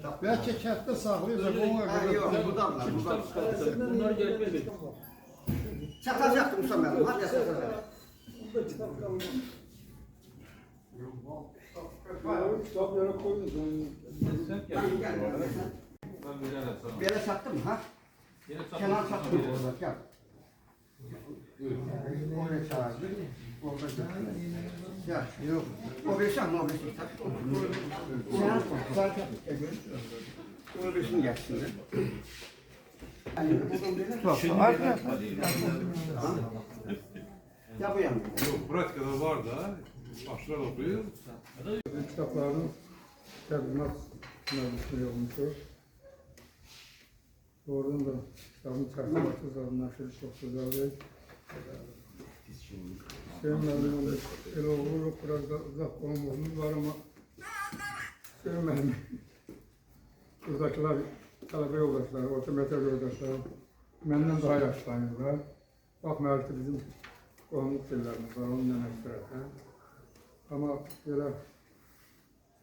Belki kənddə saxlayırsa bunlar Yok, buradan. Bunlar gelmedi. Çatacaktım Musa benim. Hadi çatacaktım. Kitap yere koydun. Bir yere sattım ha? Kenar sattım orada. Gel. Oraya çağırdı. Orada götürdü. Ya yok. O bir şey mi? O bir şey. Sen zaten. O bir şey geçsin. Ya bu yandı. Yok, pratikada var da, başlar okuyor. Kitapların təbliğat məclisləri olmuşdur. Oradan da kitabın çərçivəsi zadınlaşır, çox gözəldir. Hüseyin müəllim elə olur, biraz da zat olmamız var ama Hüseyin müəllim buradakiler tələbə yoldaşlar, orta məktəb yoldaşlar məndən daha yaşlanırlar. Baxmayaraq ki, bizim qohumluq şeylərimiz var, onun yanına istərəkən. Ama belə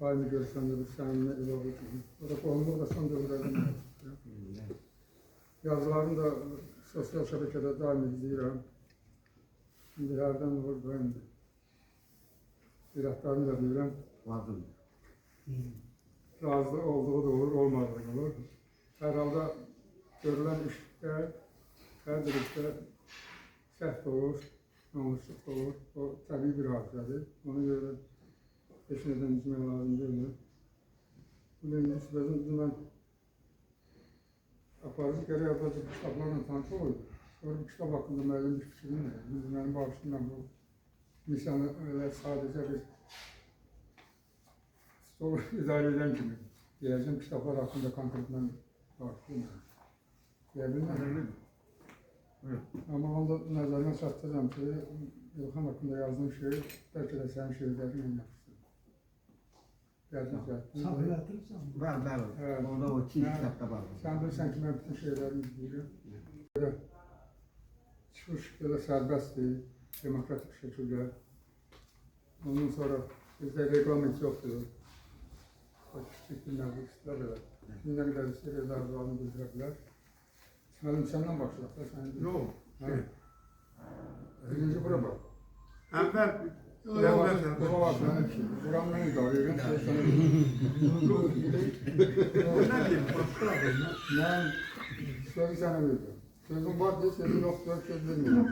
aynı görsəndə bir səninlə elə olur ki, o da qohumluq da son dövrlərdən yazılarını da sosial şəbəkədə daim izləyirəm. Şimdi hərdən olur, ben dirəklərini də deyirəm. Vardım. Razı olduğu da olur, olmadığı da olur. Hər halda görülən işdə, hər bir işdə səhv olur, yanlışlıq olur. O təbii bir hadisədir. Ona görə heç nədən üzmək lazım deyil. Bu birincisi mən aparıcı gərək əvvəlcə kitablarla tanış olurdu. Sonra bu kitab haqqında müəllim bir fikrim var. Mənim bağışımla bu misanı öyle sadəcə bir stol idarə edən kimi deyəcəm, kitablar haqqında konkret mən bağışlayım. Deyə bilməm. Amma onda nəzərimə çatdıracam ki, İlxan haqqında yazdığım şey bəlkə də sənin şeirlərin en yaxşısı. Saxlayatırsan. Var. Orada o çiğ kitapta var. Sən bilirsən ki, mən bütün şeylərimi izləyirəm. Çıxış belə sərbəstdir, demokratik şəkildə. Ondan sonra bizdə reglament yoxdur. Kiçik bir məclislər belə. Nə qədər istəyir, rezervlarını bildirə bilər. Müəllim, səndən başlayaq da, sən... Yox. Birinci bura bax. Əvvəl, Bura bax, buram mən idarə edirəm, nə deyim, başqa adam. mən sözü sənə verdim. Sözüm var deyə sözü yoxdur, söz vermirəm.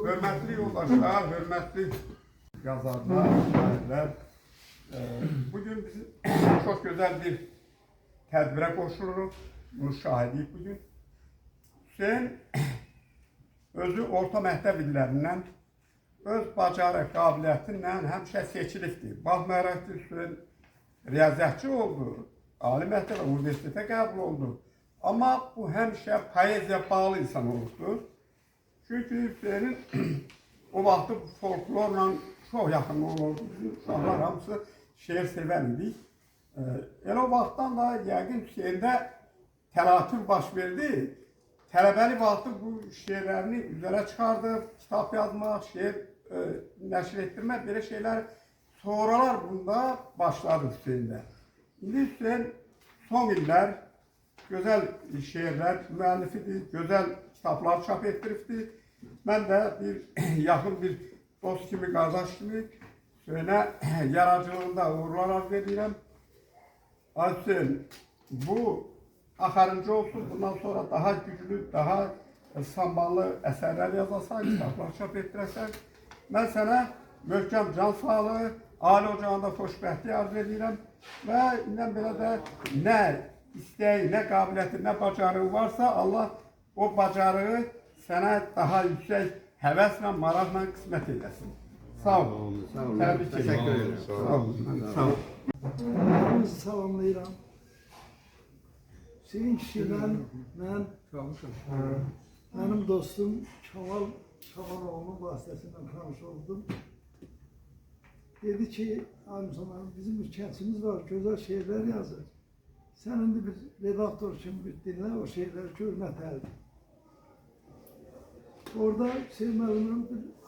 Hörmətli yoldaşlar, hörmətli yazarlar, şairlər. Bugün biz çok güzel bir tədbirə qoşuluruq. Bunu şahidiyik bugün. Hüseyin özü orta məktəb illərindən öz bacarıq, qabiliyyətinlə həmişə seçilibdir. Baxmayaraq ki, Hüseyin riyaziyyatçı oldu, ali məktəbə, universitetə qəbul oldu. Ama bu həmişə poeziya bağlı insan olubdur. Çünki Hüseyinin o vaxtı folklorla çox yaxın olurdu. Bizim uşaqlar hamısı şeir sevən idik. Elə o vaxtdan da yəqin Hüseyində təlatür baş verdi. Tələbəli vaxtı bu şeirlərini üzərə çıxardı, kitab yazmaq, şeir nəşr etdirmək, belə şeylər sonralar bunda başladı Hüseyində. İndi Hüseyin son illər güzel şeirler müəllifidir, güzel kitaplar çap ettiribdir. Ben de bir yakın bir dost kimi, qardaş kimi Hüseyinə yaradıcılığında uğurlar arz edirəm. Hüseyin, bu axırıncı olsun, bundan sonra daha güclü, daha samballı əsərlər yazasan, kitaplar çap etdirəsən. Mən sənə möhkəm can sağlığı, Ali ocağında xoşbəxtlik arz edirəm və indən belə də nə isteği, ne kabiliyeti, ne bacarığı varsa Allah o bacarığı sana daha yüksek hevesle, maraqla kısmet eylesin. Sağ olun. Sağ olun. Tebrik ederim. Teşekkür ederim. Sağ olun. Sağ olun. Hepinizi salamlayıram. Sizin kişidən mən, mənim dostum Kamal Çavaloğlu'nun vasitəsindən tanış oldum. Dedi ki, bizim bir kəndimiz var, güzel şeirler yazır. Sen indi bir redaktor için bir dinle, o şeyleri görmək əldir. Orada Hüseyin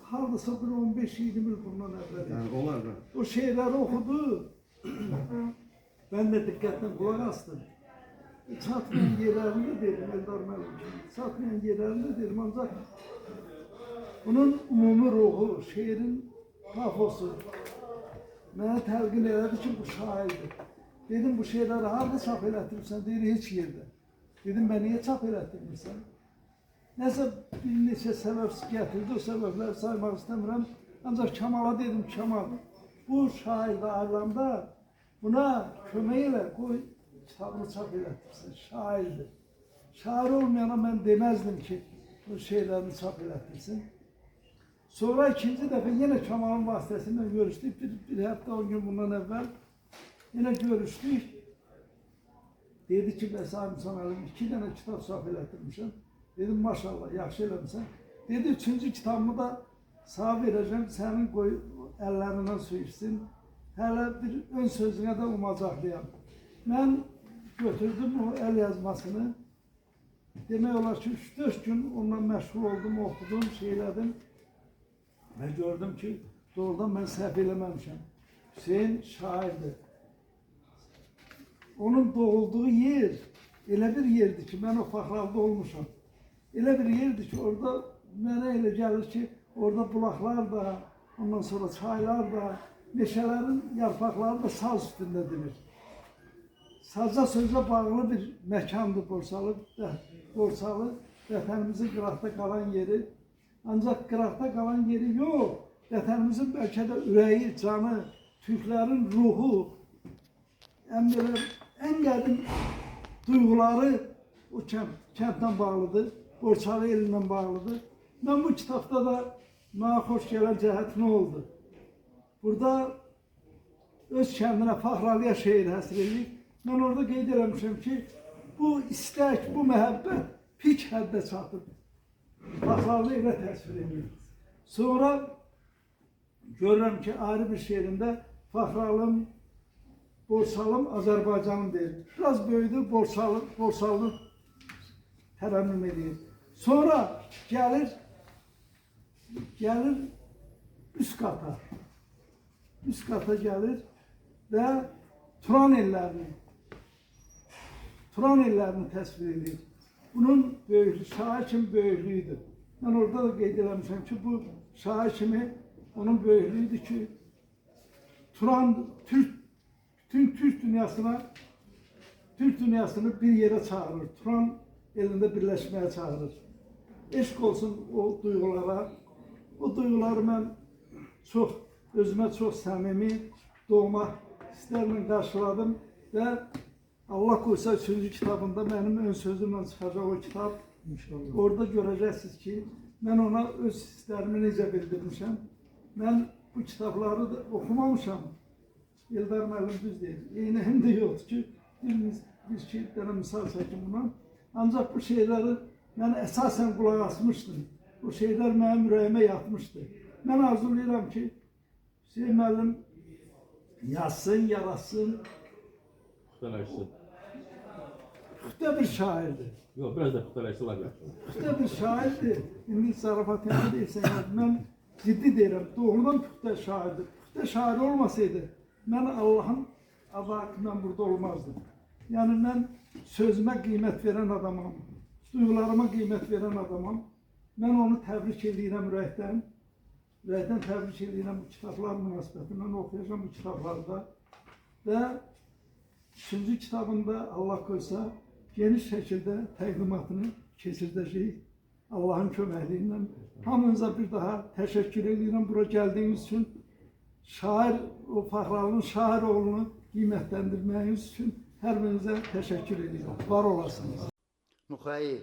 hardasa bir 15-20 yıl bundan evvel. Yani olar da. O şeyleri okudu. Ben de dikkatle kulak astım. Çatmayan yerlerinde dedim, Eldar Məlim kimi. Çatmayan yerlerinde dedim, ancak bunun umumi ruhu, şiirin pafosu mənə təlqin elədi ki, bu şairdir. Dedim, bu şeyləri harada çap elətdirmişsən? Deyir, heç yerdə. Dedim, ben niye çap elətdirmişsən? Nəsə bir neçə səbəb gətirdi, o səbəbləri saymaq istəmirəm. Ancaq Kamala dedim, Kamal, bu şairdə ayrılanda buna kömək elə, qoy kitabını çap elətdirsin, şairdir. Şair olmayana mən deməzdim ki, bu şeylərini çap elətdirsin. Sonra ikinci dəfə yenə Kamalın vasitəsindən görüşdük, bir həftə 10 gün bundan əvvəl yenə görüşdük. Dedi ki, bəs Amsan Əlim 2 dənə kitab çap elətdirmişəm. Dedim, maşallah, yaxşı eləmişsən. Dedi, 3-cü kitabımı da sağ verəcəm, sənin qoy əllərindən su içsin. Hələ bir ön sözünə də umacaqlıyam. Mən götürdüm o əl yazmasını. Demək olar ki, 3-4 gün onunla məşğul oldum, oxudum, şeylədim. Və gördüm ki, doğrudan mən səhv eləməmişəm. Hüseyin şairdir. Onun doğulduğu yer elə bir yerdir ki, mən o Faxralda olmuşam. Elə bir yerdir ki, orada mənə elə gəlir ki, orada bulaqlar da, ondan sonra çaylar da, meşələrin yarpaqları da saz üstündədir. Sazla sözlə bağlı bir məkandır Borsalı. Borsalı vətənimizin qıraqda qalan yeri. Ancaq qıraqda qalan yeri yox. Vətənimizin bəlkə də ürəyi, canı, Türklərin ruhu, ən qədim duyğuları o kəndlə bağlıdır. Borçalı elindən bağlıdır. Mən bu kitabda da mənə xoş gələn cəhət nə oldu? Burada öz kəndinə Faxralıya şeir həsr edir. Mən orada qeyd eləmişəm ki, bu istək, bu məhəbbət pik həddə çatıb. Faxralı elə təsvir edir. Sonra görürəm ki, ayrı bir şeirində Faxralım, Borsalım, Azərbaycanım deyir. Biraz böyüdür, Borsalı tərənnüm edir. Sonra gəlir üst qata. Üst qata gəlir və Turan ellərini təsvir edir. Bunun böyüklüyü, şair kimi böyüklüyüdür. Mən orada da qeyd eləmişəm ki, bu şair kimi onun böyüklüyüdür ki, Turan, bütün Türk dünyasını bir yerə çağırır. Turan elində birləşməyə çağırır. Eşq olsun o duyğulara. O duyğuları mən özümə çox səmimi, doğma hisslərlə qarşıladım və Allah qoysa 3-cü kitabında mənim ön sözümlə çıxacaq o kitab. İnşallah. Orada görəcəksiniz ki, mən ona öz hisslərimi necə bildirmişəm. Mən bu kitabları da oxumamışam. Eldar Məlim düz deyir. Eynəyim də yoxdur ki, bir iki dənə misal çəkim buna. Ancaq bu şeyləri mən əsasən qulaq asmışdım. Bu şeylər mənim ürəyimə yatmışdı. Mən arzulayıram ki, Hüseyin müəllim yazsın, yaratsın. Puxtalaşsın. Puxta bir şairdir. Yox, biraz da puxtalaşsın var. Puxta bir şairdir. İndi zarafat yanı deyirsən, mən ciddi deyirəm. Doğrudan puxta şairdir. Puxta şair olmasaydı, mən Allahın adı haqqından burada olmazdım. Yəni mən sözümə qiymət verən adamam, duyğularıma qiymət verən adamam. Mən onu təbrik edirəm ürəkdən. Ürəkdən təbrik edirəm bu kitablar münasibətindən oxuyacağım bu kitablarda. Və 3-cü kitabında Allah qoysa geniş şəkildə təqdimatını keçirdəcəyik. Allahın köməkliyi ilə. Hamınıza bir daha təşəkkür edirəm bura gəldiyiniz üçün. Şair, o Faxralının şair oğlunu qiymətləndirməyiniz üçün hər birinizə təşəkkür edirəm. Var olasınız. Nuxayı.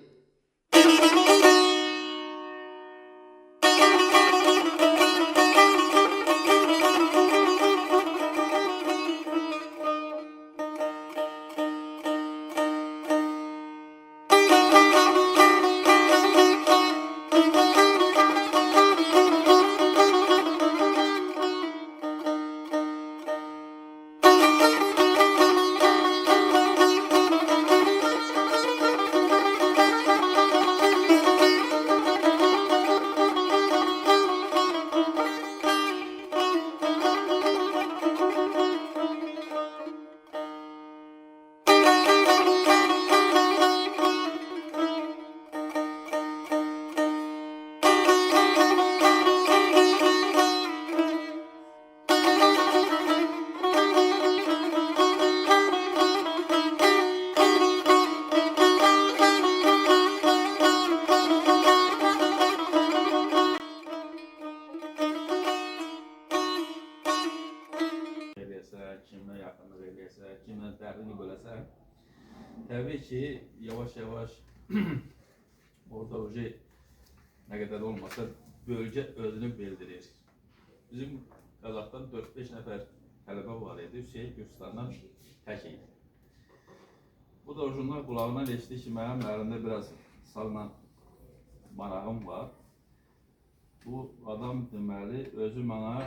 şəhrini böləsən, təbii ki, yavaş-yavaş orada nə qədər olmasa bölgə özünü bildirir. Bizim Qazaxdan 4-5 nəfər tələbə var idi, Hüseyin Gürcistandan tək idi. Bu da ucundan qulağından eşitdi ki, mənim əlimdə biraz salla marağım var. Bu adam deməli özü mənə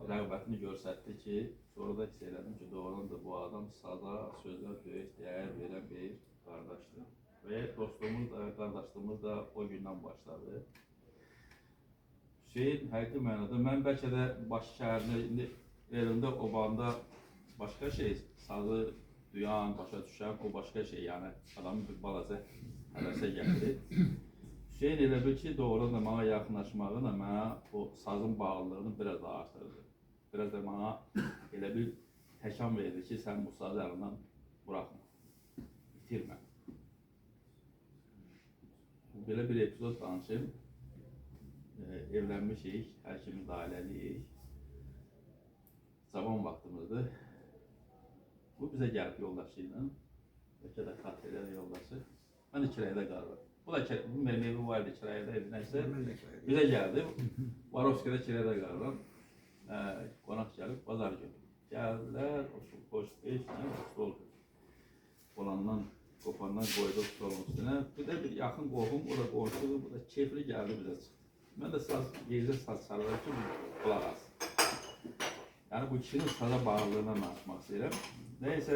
rəğbətini göstərdi ki, sonra da hiss elədim ki, doğrudan da bu adam saza, sözə böyük dəyər verən bir qardaşdır. Və dostluğumuz da, qardaşlığımız da o gündən başladı. Hüseyin həqiqi mənada, mən bəlkə də Bakı şəhərində, elində, obanda başqa şey, sazı duyan, başa düşən, o başqa şey, yəni adamın bir balaca həvəsə gətirir. Hüseyin elə bil ki, doğrudan da mənə yaxınlaşmağına mənə o sazın bağlılığını biraz da artırdı. Biraz da mənə elə bir təkan verdi ki, sən bu sazı əlindən buraxma, bitirmə. Belə bir epizod danışım. Evlənmişik, hər ikimiz ailəliyik. Zaman vaxtımızdır. Bu bizə gəlib yoldaşı ilə. Bəlkə də xatirəli yoldaşı. Mən də kirayədə qalırım. Bu da mənim evim var idi, kirayədə idi, nəysə. Bizə gəldi. Varovski'də kirayədə qalırım. Qonaq gəlib, bazar günü. Gəldilər, hoş beş, stol olandan, qopandan qoydu stolun üstünə. Bir də bir yaxın qohum, o da qonşudur, bu da keyfli gəldi bizə çıxdı. Mən də yerdə saz çalırım ki, qulaq alsın. Yəni bu kişinin saza bağlılığına danışmaq istəyirəm. Nəysə,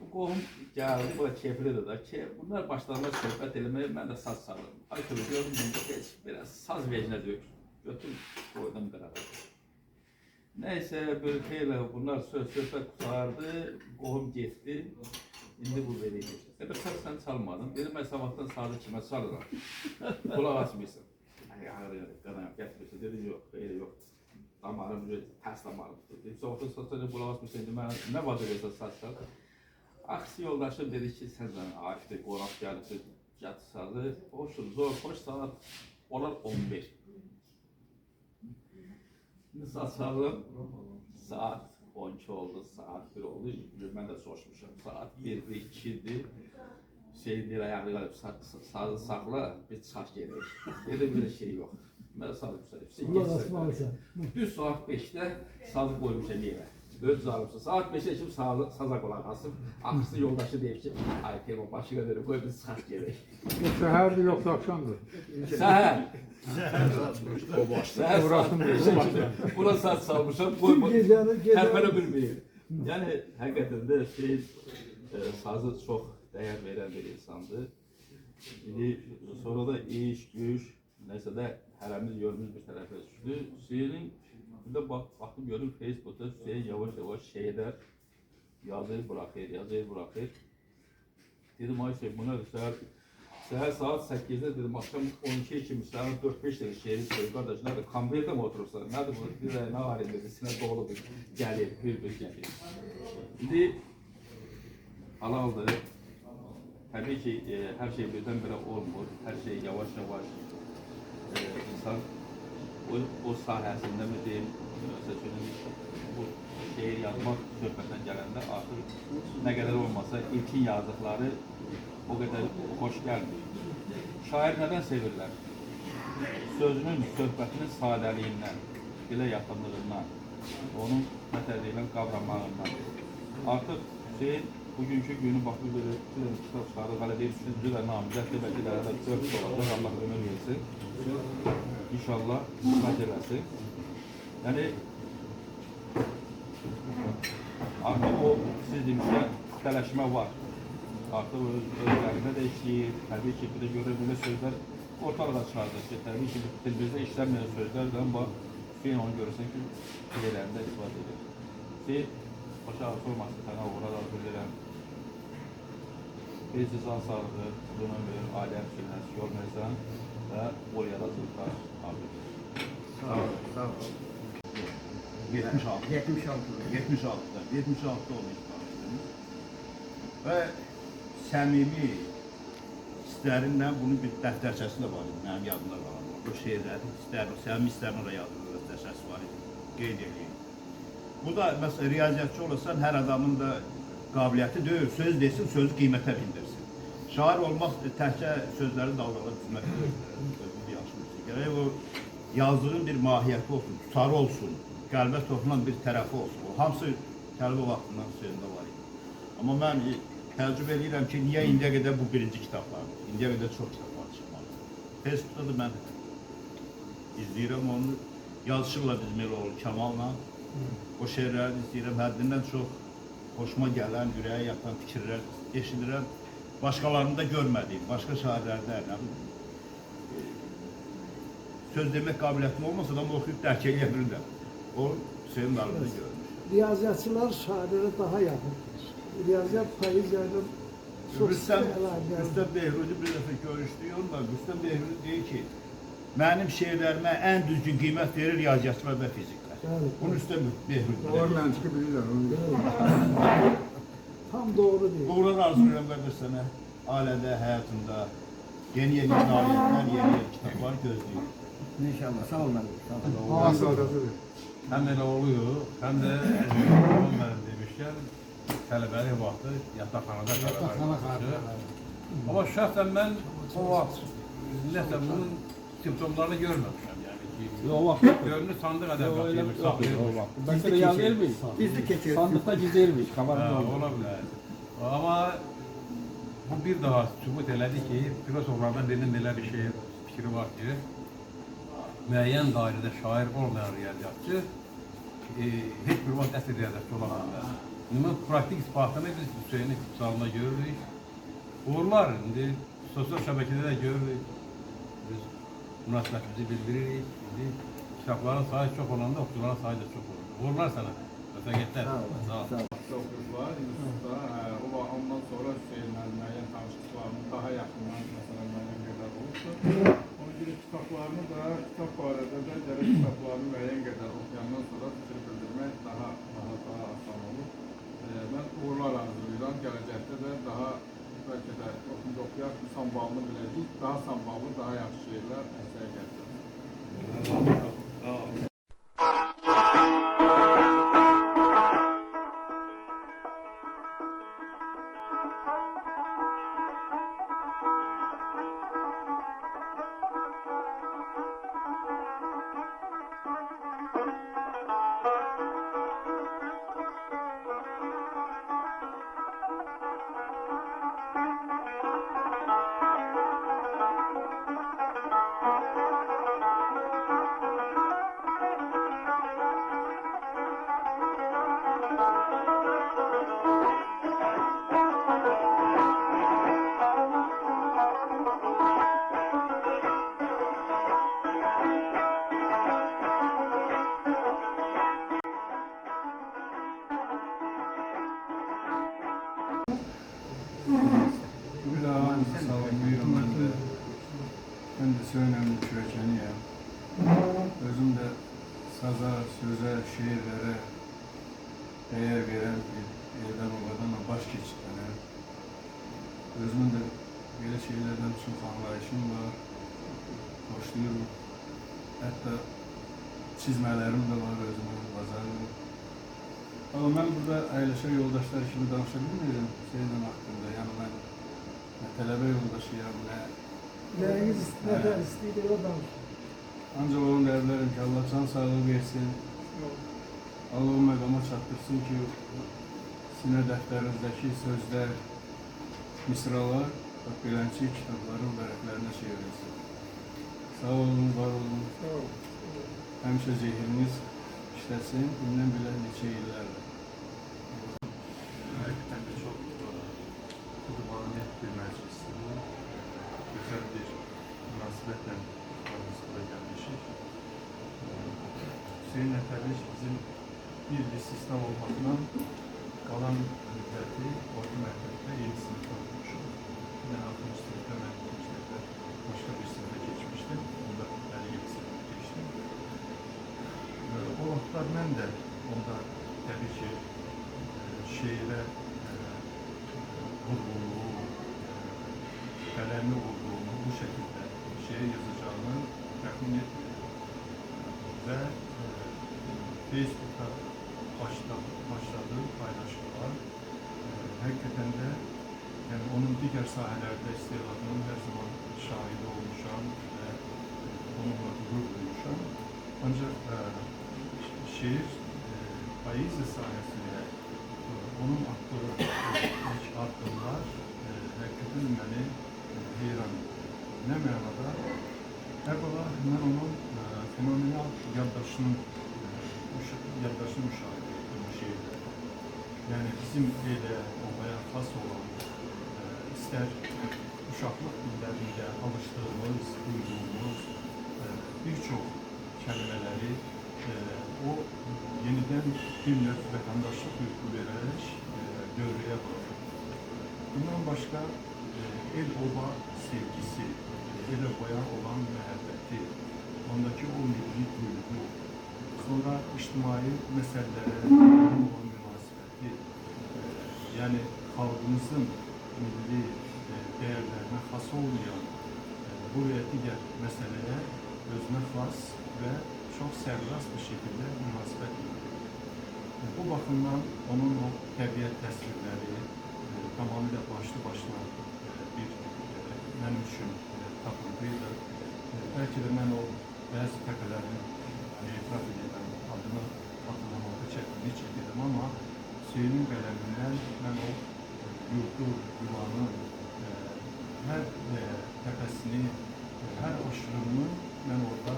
bu qohum gəldi, bu da keyflidir da. Bunlar başlarına söhbət eləməyə, mən də saz çalırım. Aykırı gördüm, biraz saz vecinə götür, qoydum qırağa. Nəysə, böyle xeylə bunlar söhbət qutardı, qohum getdi. İndi bu veriydi. Ebe sən çalmadın, dedim mən sabahdan sazı kimə çalıram. Qulaq açmıyorsun. Qanayam, gətirirsin, dedi yox, xeyri yox. Damarım, tərs damarım tutur. Dedim, sabahdan sazı qulaq açmıyorsun, dedim, mən nə vaxt edirsən saz çal? Aksi yoldaşım dedi ki, sən Arif'de qonaq gəlibdir, gət sazı. Hoşdur, zor, hoş saat olar 11. Şimdi saz çaldım, saat 12 oldu, saat 1 oldu. Mən də soruşmuşam. Saat 1-dir, 2-dir. Hüseyin deyir, ayaqlı qalıb, sazı saxla, bir çıxaq gedir. Dedim, bir şey yox. Mən sazı Ulaşmalısan. Düz saat 5'də sazı qoymuşam yerə. Öz zarımsın. Saat 5'də kim saza qulaq asım. Axısı yoldaşı deyir ki, ay Teymur, başına verir, qoy bir çıxaq gedir. Səhərdir yoxsa axşamdır? Səhər. O boş. Səhər saat 5'də. Buna saz salmışam, tərpənə bilməyir. Yəni, həqiqətən də sazı çox dəyər verən bir insandır. Sonra da iş, güç, nəysə də hərəmiz yolumuz bir tərəfə düşdü. Hüseynin, bir də baxdım görür Facebook'da Hüseyin yavaş-yavaş şeylər yazıyı bırakır. Dedim, ay Hüseyin, bu nədir? Səhər saat 8'də dedim, akşam 12'ye kimi səhər 4-5 dəqiqə şehri söylüyor. Qardaş, nədir? Konveyerdə mi oturursan? Nədir bu? Bir də nə var indi? Sinə doğuludur. Gəlir, bir gəlir. İndi halaldır. Təbii ki, hər şey birdən-birə olmur. Hər şey yavaş-yavaş insan o sahəsində mi deyim, bu şehir yazmaq söhbətdən gələndə artıq nə qədər olmasa ilkin yazdıqları o qədər xoş gəlmir. Şair nədən sevirlər? Sözünün, söhbətinin sadəliyindən, dilə yaxınlığından, onun mətədilən qavramağından. Artıq Hüseyin bugünkü günü baxıb belə kitab çıxarır, hələ deyir, 3-cü də namizət, belki də 4 olacaq, Allah ömür versin. İnşallah hizmet eləsin. Yəni, artıq o, siz demişlər, tələşmə var. Artıq özlərində də işləyir. Təbii ki, bir də görür, belə sözlər ortalığa çıxardır ki, təbii ki, dilimizdə işlənməyən sözlərdir, amma Hüseyin onu görürsən ki, şeylərində ispat edir. Hüseyin, başa arzu olmasın, sənə uğrada arzu edirəm. Bir cizan sağlığı, uzun ömür, ailəm sürməsi, yol versən və o yaradıcılıqlar abi. Sağ ol. 76'da olmuş tanıştınız. Ve səmimi hisslərinlə bunun bir dəftərçəsi də var idi, mənim yadımda qalan. O şeyləri, səmimi hisslərin oraya yazılır, dəftərçəsi var idi, qeyd edeyim. Bu da mesela riyaziyyatçı olursan her adamın da qabiliyyəti deyil. Söz desin, sözü qiymətə bindirsin. Şair olmaq təkcə sözləri daldalan düzmək deyil. Sözü yaxşı. Gərək o yazdığın bir mahiyyəti olsun, tutarı olsun, qəlbə toxunan bir tərəfi olsun. O hamısı tələbə vaxtından sözündə var idi. Amma mən təəccüb edirəm ki, niyə indiyə qədər bu birinci kitablardır? İndiyə qədər çox kitablar çıxmalı. Facebookda da mən izləyirəm onu. Yazışırlar bizim elə oğlu Kəmalla. O şeirlərini izləyirəm. Həddindən çox hoşuma gələn, ürəyə yatan fikirlər eşidirəm. Başqalarında görmədiyim, başqa şairlərdə nə bilim, söz demək qabiliyyətim olmasa da oxuyub dərk edə bilirəm. O Hüseyin Darıqda görmüş. Riyaziyyatçılar şairlərə daha yaxındır. Riyaziyyat poeziyayla çox Rüstəm əlaqəli. Behrudi bir dəfə görüşdük onunla. Rüstəm Behrudi deyir ki, mənim şeirlərimə ən düzgün qiymət verir riyaziyyatçılar və fiziklər. Bəli. Bunu Rüstəm Behrudi Doğru deyir. məntiqi bilirlər onu. Tam doğru deyil. Uğurlar arzulayıram qardaş sənə. Ailədə, həyatında yeni nailiyyətlər, yeni kitablar gözləyir. İnşallah. Sağ ol müəllim. Sağ ol. Ağız adasıdır. Hem öyle oluyor, hem de oğlum benim demişken tələbəlik vaxtı yataqxanada tələbəlik. Ama şahsen ben o vaxt ümumiyyətlə bunun simptomlarını görməmişəm. Yəni ki, O vaxt görünür sandıq ədəbiyyatı saxlayırmış. Belki de yazılmış. Gizli keçir. Sandıkta gizliymiş. Kabarın oldu. Ola bilər. Ama bu bir daha sübut elədi ki, filosoflardan birinin belə bir şey fikri var ki, müəyyən dairədə şair olmayan riyaziyyatçı heç bir vaxt əsl riyaziyyatçı ola bilməz. Bunun praktik ispatını biz Hüseynin iqtisadında görürük. Uğurlar, indi sosial şəbəkədə də görürük. Biz münasibətimizi bildiririk. İndi kitabların sayı çox olanda oxucuların sayı da çox olur. Uğurlar sənə. Vəfəqətlər. Sağ ol. Oxuyublar, institutda. Ondan sonra Hüseynlə müəyyən tanışlıqlarını daha yaxından, məsələn, müəyyən qədər olubdur. Onun gibi kitaplarını da, kitap barədə də gərək kitablarını müəyyən qədər oxuyandan sonra fikir bildirmək daha asan olur. Mən uğurlar arzulayıram. Gələcəkdə də daha bəlkə də oxuyaq, sambalını biləcəyik. Daha samballı, daha yaxşı şeylər əsəyə gətirəcək. Bir daha sağ olun, buyurun. Ben de önemli küreçeniyim. Özüm de saza, söze, şiirlere değer veren bir yerden o kadar baş geçirmenim. Özümün de böyle şeylerden çok anlayışım var. Hoşluyorum. Hatta çizmelerim de var özümün, bazarım. Ama ben burada aileşe yoldaşlar şimdi danışabilir miyim? Şeyden hakkında, yani ben ne talebe yoldaşıyım, ne Nəyiniz nədən istəyir o danışın. ancak onun evlerim ki Allah can sağlığı versin. Allah o məqama çatdırsın ki sinə dəftərinizdəki sözlər, misralar, bak beləncə kitabların vərəqlərinə çevrilsin. Sağ olun, var olun. Sağ ol. Həmişə zehriniz işləsin, gündən belə neçə illərlə. Hakikaten de çok kutubaniyet bir meclisi bu. Güzel bir münasebetle aramızda gelmişik. Hüseyin Efendi bizim bir sistem olmakla kalan müddeti orta mektepte 7 sınıfta okumuş. Yine 6. sınıfta mektepte başka bir sınıfa geçmiştim. Onda 57 sınıfa geçtim. O vaxtlar mən də onda təbii ki şeirə vurğunluğu, qələmi vurğunluğu bu şəkildə şeir yazacağını təxmin etmirdim. Və Facebookda başladığı paylaşımlar hakikaten de yani onun diğer sahelerde istedadının her zaman şahidi olmuşam ve onunla gurur duymuşam. Ancak şiir poezi sayesinde onun attığı ilk adımlar hakikaten beni heyran etti. Ne manada? Evvela ben onun fenomenal yaddaşını müşahede ettim bu şiirde. Yani bizim elə olmaya has olan, ister uşaqlıq illərində alışdığımız, duyduğumuz birçok kelimeleri o yeniden bir növ vətəndaşlıq hükmü vererek dövreye bırakır. Bundan başka el-oba sevgisi, el-obaya olan məhəbbəti, ondaki o milli duygu, sonra içtimai meselelere olan münasibəti, yani halkımızın milli değerlerine has olmayan bu ve diğer meseleye özüne has ve çok serbest bir şekilde münasebet ediyor. Bu bakımdan onun o təbiət təsvirləri tamamıyla başlı başına bir benim için tapıntıydı. Belki de ben o bazı təpələrin etiraf edirəm, adını hatırlamakta çətinlik çəkirəm, ama Hüseyin'in qələmindən mən o yurdu, yuvanı, her tepesini, her aşırımını ben orada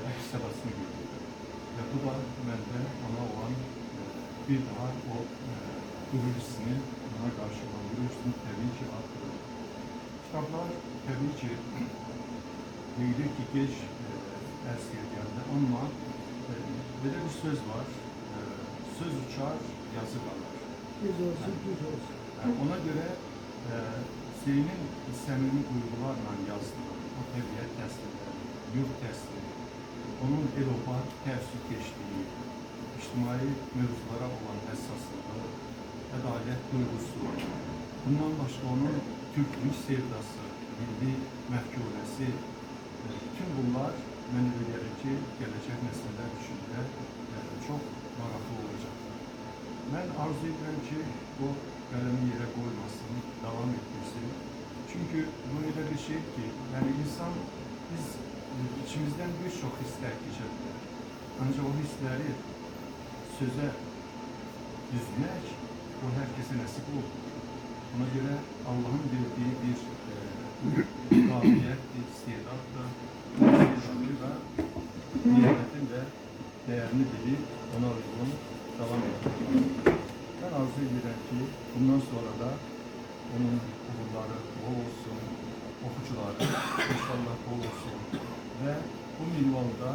əks sədasını gördüm. Ve bu da bende ona olan bir daha o gurur hissini, ona karşı olan gurur hissini tabii ki arttırır. Kitaplar tabii ki deyilir ki geç əskiyə geldi, ama böyle bir söz var, söz uçar, yazı kalır. Düz olsun, düz olsun. Yani ona göre Hüseyin'in samimi duygularla yazdığı o təbiət təsvirləri, yurt təsviri, onun el-oba təəssübkeşliği, içtimai mevzulara olan həssaslığı, ədalət duygusu, bundan başqa onun Türklük sevdası, milli məhkûləsi, bütün bunlar mən elə gəlir ki, gələcək nəsillər üçün də çox maraqlı olacaqdır. Mən arzu edirəm ki, bu qələmi yerə qoymasın, davam ettirsin. Çünkü bu öyle bir şey ki, yani insan, biz içimizden birçok hisler geçirdik. Ancak o hisleri söze düzmek, o herkese nasip oldu. Ona göre Allah'ın verdiği bir kabiliyet, bir istidatla, nimetin de değerini bilip ona uygun devam ediyor. Ben arzu ederim ki bundan sonra da onun okulları bol olsun, okucuları inşallah bol olsun ve bu minvalda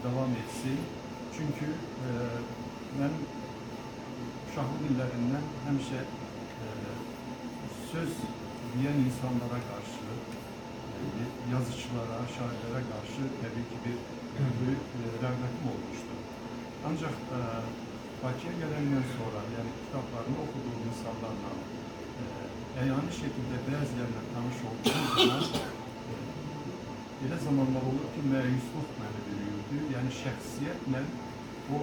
devam etsin. Çünkü ben uşaqlıq illerinden hemşe söz diyen insanlara karşı, yazıcılara, şairlere karşı tabii ki bir büyük rağbetim olmuştu. Ancak Bakı'ya gelenden sonra, yani kitaplarını okuduğum insanlarla yani şekilde bazılarına tanış olduğum zaman öyle zamanlar olur ki məyusluk beni veriyordu. Yani şəxsiyyətlə o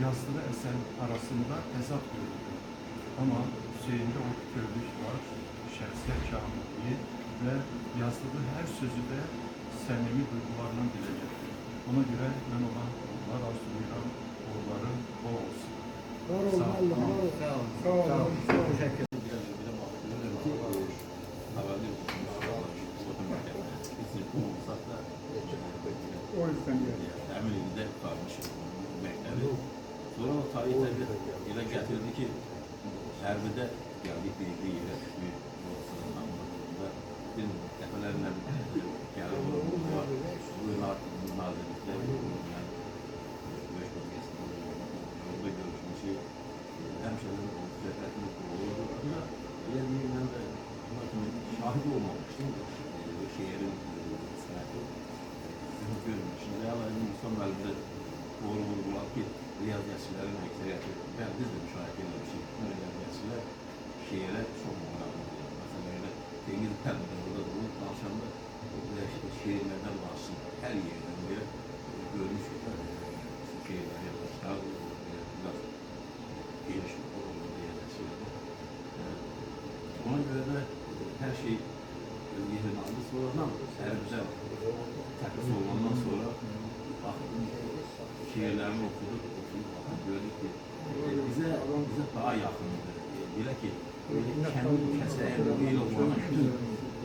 yazdığı eser arasında tezat görüldü. Ama Hüseyin'de o bütünlük var, şəxsiyyət kamilliği ve yazdığı her sözü de səmimi duygularla dile getirir. Ona göre ben ona Allah razı duyuram, oğulları bol olsun. Var olun Allah, var olun. Sağ olun. Teşekkür ederim. O yüzden geldi. Emelimizde kalmış bekleri. Sonra o tarihte ile getirdi ki Erbi'de geldik bir yere bir yolculuğun anlamında bir defelerle gelip bugün artık bu nazilikle yani göç bölgesinde yolda görüşmüşü hemşehrilerin cefetini kuruldu. Ama yediğinden de şahit olmamıştım. Bu şehrin sanatı görmüşüm. Real'ın insan belirli doğru vurgular ki riyaziyatçıların ekseriyeti, ben biz de müşahit edilmişim. Riyaziyatçılar şehire çok muhtemelen. Mesela öyle Cengiz Per'de burada durup Dalşan'da işte şehirlerden bahsediyor. Her yerden böyle görmüş şehirler yapmışlar. Biraz şiirlərini oxuduq, gördük ki, bizə daha yaxındır. Belə ki, kəndin kəsəyə deyil olmanın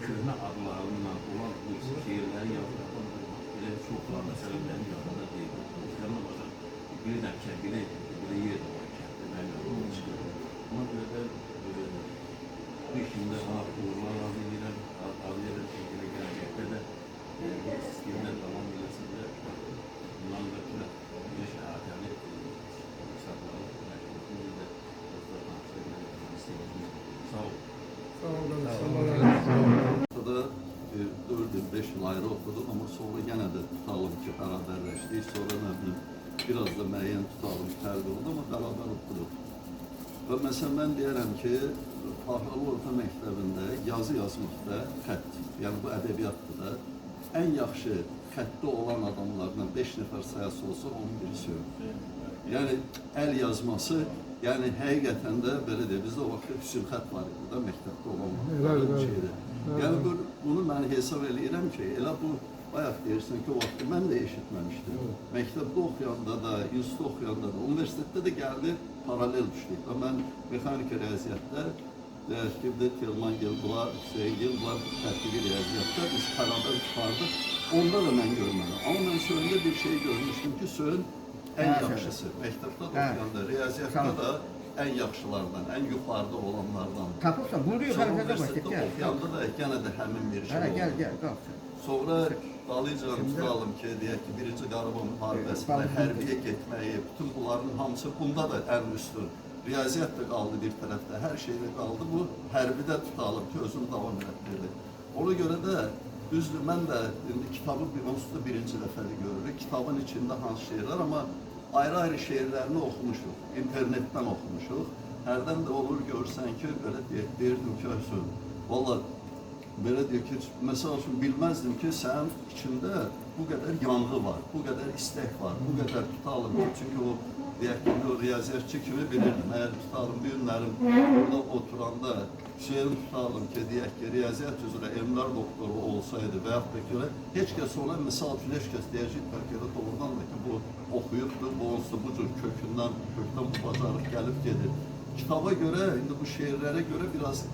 köhnə adlarıyla olan bu şiirləri yazdıqdan belə çoxlar məsələləri yazıda deyil. Kəndin başa birdən kəndini belə yer də var, kənddə mənə olmaq çıxır. Ona görə də bu işimdə uğurlar arzu edirəm, arzu edirəm ki, belə gələcəkdə də sistemdə davam eləsin də bundan da bir şəhətəli hesabları məcburiyyətini də sağ olun. Sağ olun. Orada 4 il, 5 yıl ayrı okudum ama sonra gene de tutalım ki beraberleştik. Sonra ne bileyim biraz da müəyyən tutalım fərq oldu ama beraber okuduk. Və mesela ben deyərəm ki, Fahralı Orta Məktəbində yazı yazmaqda xətt, yəni bu ədəbiyyatdır da, ən yaxşı xəttdə olan adamlardan 5 nəfər sayası olsa, onun birisi yok. Yəni əl yazması, yəni həqiqətən də belə deyək, bizdə o vaxt hüsül xətt var idi da, məktəbdə olan şeydir. Yəni bunu mən hesab eləyirəm ki, elə bu bayaq deyirsən ki, o vaxt mən də eşitməmişdim. Məktəbdə oxuyanda da, institutda oxuyanda da, universitetdə də gəldi, paralel düşdük. Və mən mexanika riyaziyyatda, Kibdə Telman Gil, bunlar, Hüseyin Gil, bunlar tətbiqi riyaziyyatda biz beraber çıxardıq. Onda da mən görmədim. Amma mən Söyündə bir şey görmüşdüm ki, Söyün ən yaxşısı. Məktəbdə də oxuyanda, riyaziyyatda da ən yaxşılardan, ən yuxarıda olanlardan. Tapırsan, bunu yuxarıda başlayıb, Universitetdə oxuyanda da gene de həmin bir şey oldu. Gel, qalsın. Sonra Qalıcan tutalım ki, deyək ki, Birinci Qarabağ müharibəsində hərbiyə getməyi, bütün bunların hamısı bunda da ən üstün. Riyaziyyat da qaldı bir tərəfdə, hər şey də qaldı. Bu hərbidə tutalım ki, özünü davam etdirdi. Ona görə də düzdür, mən də indi kitabı birinci dəfəli görürük. Kitabın içində hansı şeylər, amma ayrı-ayrı şeirlərini oxumuşuq, internetdən oxumuşuq. Hərdən də olur görsən ki, belə deyirdim ki, valla belə deyir ki, məsəl üçün bilməzdim ki, sənin içində bu qədər yanğı var, bu qədər istək var, bu qədər tutalım ki, çünki o deyək ki, o riyaziyyatçı kimi bilirdim. Əgər tutalım, bir günlərim orada oturanda Hüseyin tutalım ki, deyək ki, riyaziyyat üzrə emlər doktoru olsaydı və yaxud da ki, heç kəs ona misal üçün heç kəs deyəcək Türkiyədə doğrudan da ki, bu oxuyubdur, bu olsa bu cür kökdən bu bacarıq gəlib gedir. Kitaba görə, indi bu şeirlərə görə biraz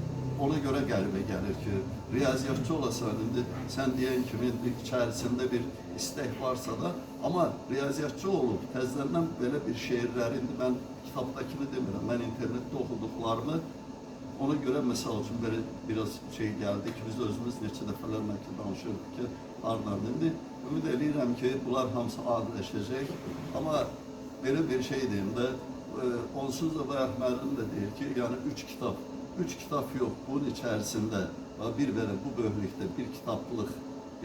ona görə qəlbə gəlir ki, riyaziyyatçı olasan, indi sən deyən kimi içərisində bir istək varsa da, amma riyaziyyatçı olub, təzədən belə bir şeirləri, indi mən kitabdakini demirəm, mən internetdə oxuduqlarımı, ona görə məsəl üçün belə biraz şey gəldi ki, biz özümüz neçə dəfələr mənki danışırıq ki, ardından indi ümid edirəm ki, bunlar hamısı adiləşəcək, amma belə bir şey deyim də, onsuz da bayaq müəllim də deyir ki, yəni 3 kitap yox, bunun içərisində bir belə bu böyüklükdə bir kitablıq,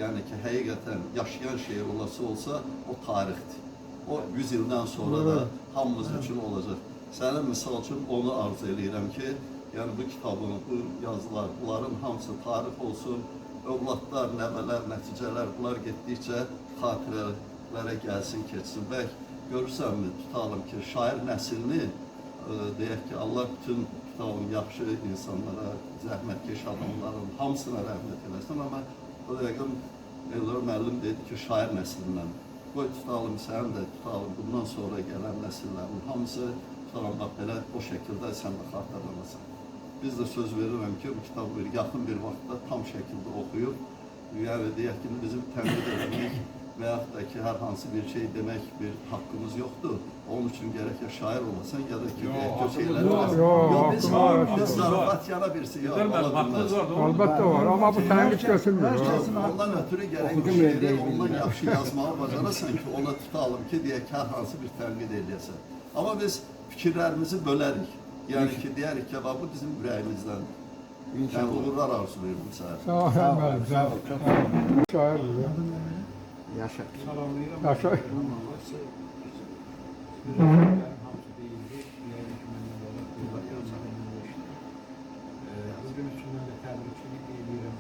yəni ki, həqiqətən yaşayan şeir olsa o tarixdir. O 100 ildən sonra da hamımız üçün olacaq. Sənin misal üçün onu arzu edirəm ki, yəni bu kitabın, bu yazılar, bunların hamısı tarix olsun, övladlar, nəvələr, nəticələr, bunlar getdikcə xatirələrə gəlsin, keçsin. Bəlkə görürsənmi, tutalım ki, şair nəslini, deyək ki, Allah bütün tutalım, yaxşı insanlara, zəhmətkeş adamların hamısına rəhmət eləsin, amma o dəqiqə Elnur müəllim dedi ki, şair nəslindən, qoy tutalım, sən də tutalım, bundan sonra gələn nəsillərin hamısı tutalım, belə o şəkildə sən də xatırlanasan. Biz də söz verirəm ki, bu kitabı yaxın bir vaxtda tam şəkildə oxuyub, yəni deyək ki, bizim tənqid etmək və yaxud da ki, hər hansı bir şey demək bir haqqımız yoxdur. Onun üçün gərək ya şair olasan, ya da ki, şeylər olasan. Biz zarafat yana birisi ya, ola bilməz. Əlbəttə var, amma bu tənqid götürmür. Ondan ötürü gərək şeiri ondan yaxşı yazmağı bacarasan ki, ona tutalım ki, deyək ki, hər hansı bir tənqid eləyəsən. Amma biz fikirlərimizi bölərik. Yəni ki, deyərik ki, bu bizim ürəyimizdən. Yəni, uğurlar arzulayırım sənə. Sağ ol, müəllim, sağ ol. Şairdir ya. Yaşa. Yaşa. Bugün üçün mən də təbrikçilik edirəm.